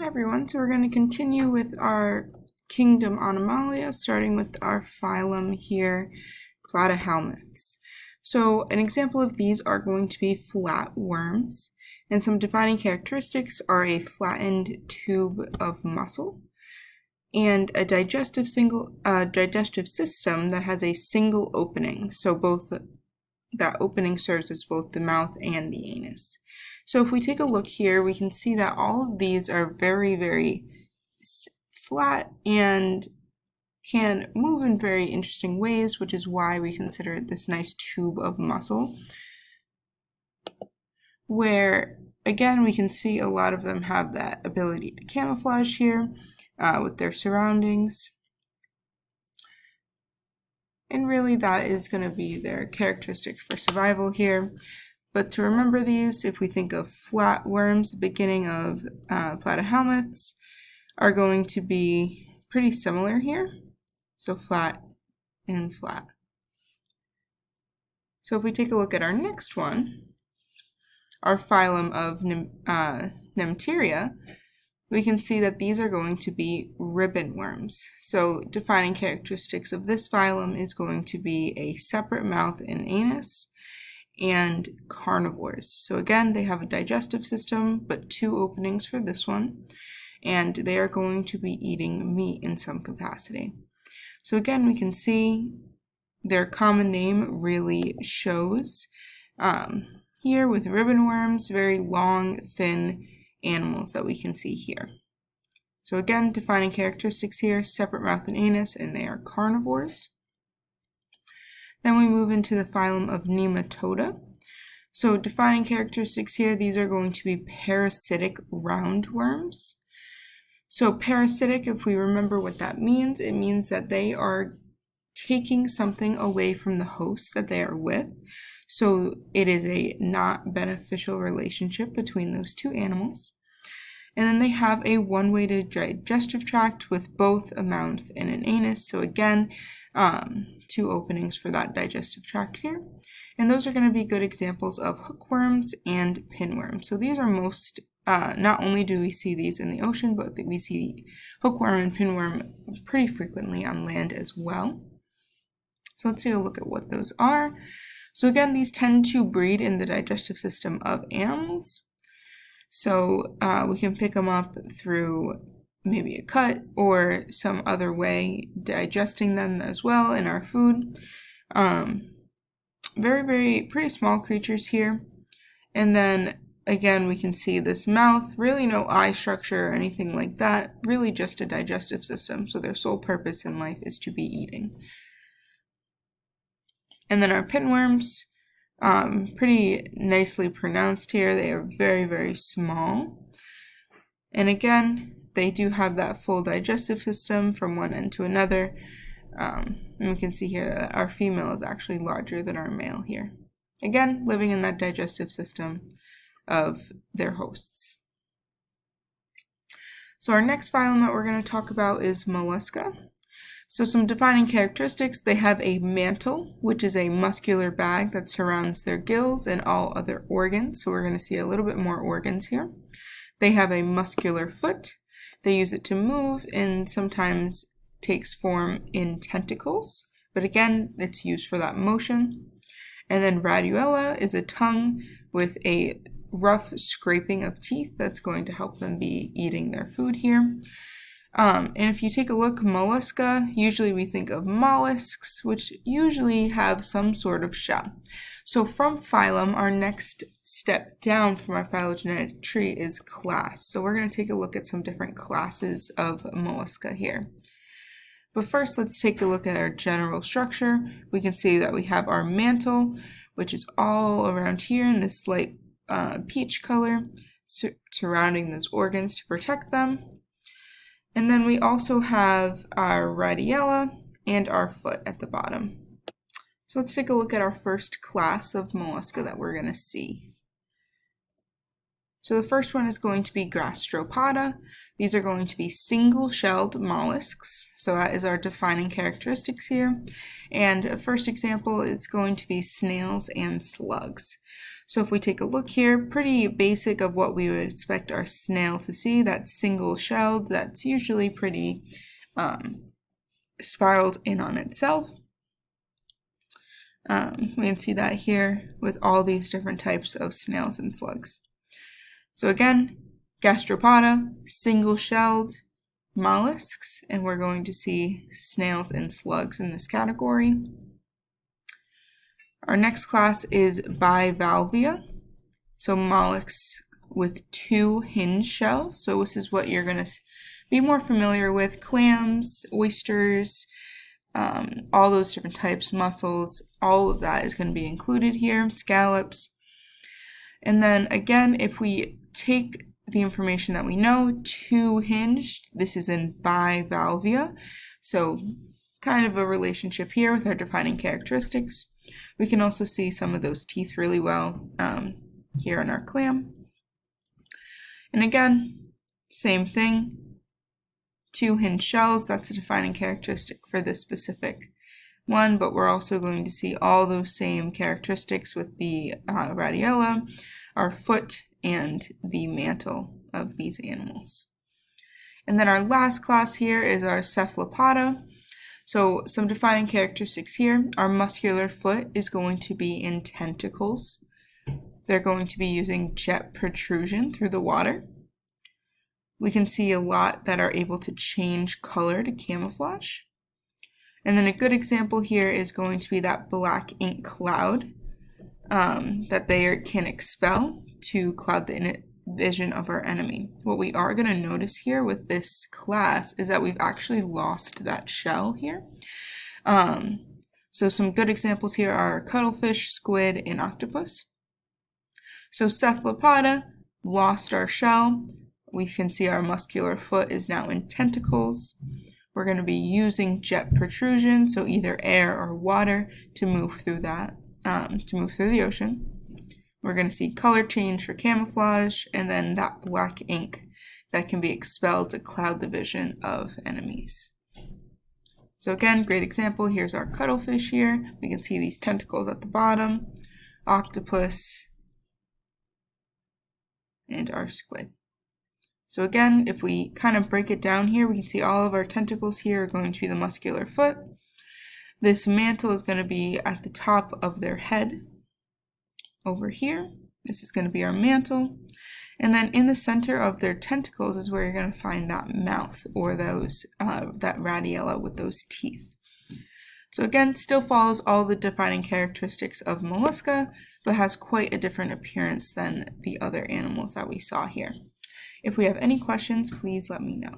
Hi everyone, so we're going to continue with our kingdom Animalia, starting with our phylum here, Platyhelminths. So an example of these are going to be flatworms, and some defining characteristics are a flattened tube of muscle and a digestive system that has a single opening, so that opening serves as both the mouth and the anus. So if we take a look here, we can see that all of these are very, very flat and can move in very interesting ways, which is why we consider it this nice tube of muscle, where again we can see a lot of them have that ability to camouflage here with their surroundings. And really that is going to be their characteristic for survival here. But to remember these, if we think of flatworms, the beginning of platyhelminths are going to be pretty similar here. So flat and flat. So if we take a look at our next one, our phylum of Nemeteria, we can see that these are going to be ribbon worms. So defining characteristics of this phylum is going to be a separate mouth and anus, and carnivores. So again, they have a digestive system, but two openings for this one, and they are going to be eating meat in some capacity. So again, we can see their common name really shows here with ribbon worms, very long, thin animals that we can see here. So again, defining characteristics here, separate mouth and anus, and they are carnivores. Then we move into the phylum of Nematoda. So defining characteristics here, these are going to be parasitic roundworms. So parasitic, if we remember what that means, it means that they are taking something away from the host that they are with. So it is a not beneficial relationship between those two animals. And then they have a one-way digestive tract with both a mouth and an anus. So again, two openings for that digestive tract here. And those are going to be good examples of hookworms and pinworms. So these are not only do we see these in the ocean, but we see hookworm and pinworm pretty frequently on land as well. So let's take a look at what those are. So again, these tend to breed in the digestive system of animals. So we can pick them up through maybe a cut or some other way, digesting them as well in our food. Very, very pretty small creatures here. And then again, we can see this mouth, really no eye structure or anything like that, really just a digestive system. So their sole purpose in life is to be eating. And then our pinworms, pretty nicely pronounced here. They are very, very small. And again, they do have that full digestive system from one end to another. And we can see here that our female is actually larger than our male here. Again, living in that digestive system of their hosts. So our next phylum that we're going to talk about is Mollusca. So some defining characteristics, they have a mantle, which is a muscular bag that surrounds their gills and all other organs. So we're going to see a little bit more organs here. They have a muscular foot. They use it to move and sometimes takes form in tentacles. But again, it's used for that motion. And then radula is a tongue with a rough scraping of teeth that's going to help them be eating their food here. And if you take a look, mollusca, usually we think of mollusks, which usually have some sort of shell. So from phylum, our next step down from our phylogenetic tree is class. So we're going to take a look at some different classes of mollusca here. But first, let's take a look at our general structure. We can see that we have our mantle, which is all around here in this light peach color, surrounding those organs to protect them. And then we also have our radiella and our foot at the bottom. So let's take a look at our first class of mollusca that we're going to see. So the first one is going to be Gastropoda. These are going to be single-shelled mollusks. So that is our defining characteristics here. And a first example is going to be snails and slugs. So if we take a look here, pretty basic of what we would expect our snail to see. That's single-shelled. That's usually pretty spiraled in on itself. We can see that here with all these different types of snails and slugs. So again, Gastropoda, single-shelled mollusks, and we're going to see snails and slugs in this category. Our next class is Bivalvia, so mollusks with 2 hinge shells. So this is what you're going to be more familiar with: clams, oysters, all those different types, mussels, all of that is going to be included here, scallops. And then again, if we take the information that we know, 2-hinged, this is in Bivalvia. So kind of a relationship here with our defining characteristics. We can also see some of those teeth really well here in our clam. And again, same thing, 2 hinge shells, that's a defining characteristic for this specific one, but we're also going to see all those same characteristics with the radiella, our foot, and the mantle of these animals. And then our last class here is our Cephalopoda. So some defining characteristics here. Our muscular foot is going to be in tentacles. They're going to be using jet protrusion through the water. We can see a lot that are able to change color to camouflage. And then a good example here is going to be that black ink cloud that they can expel to cloud the vision of our enemy. What we are going to notice here with this class is that we've actually lost that shell here. So some good examples here are cuttlefish, squid, and octopus. So Cephalopoda lost our shell. We can see our muscular foot is now in tentacles. We're going to be using jet protrusion, so either air or water, to move through that, to move through the ocean. We're going to see color change for camouflage, and then that black ink that can be expelled to cloud the vision of enemies. So again, great example. Here's our cuttlefish here. We can see these tentacles at the bottom, octopus, and our squid. So again, if we kind of break it down here, we can see all of our tentacles here are going to be the muscular foot. This mantle is going to be at the top of their head. Over here, this is going to be our mantle. And then in the center of their tentacles is where you're going to find that mouth, or those that radiella with those teeth. So again, still follows all the defining characteristics of mollusca, but has quite a different appearance than the other animals that we saw here. If we have any questions, please let me know.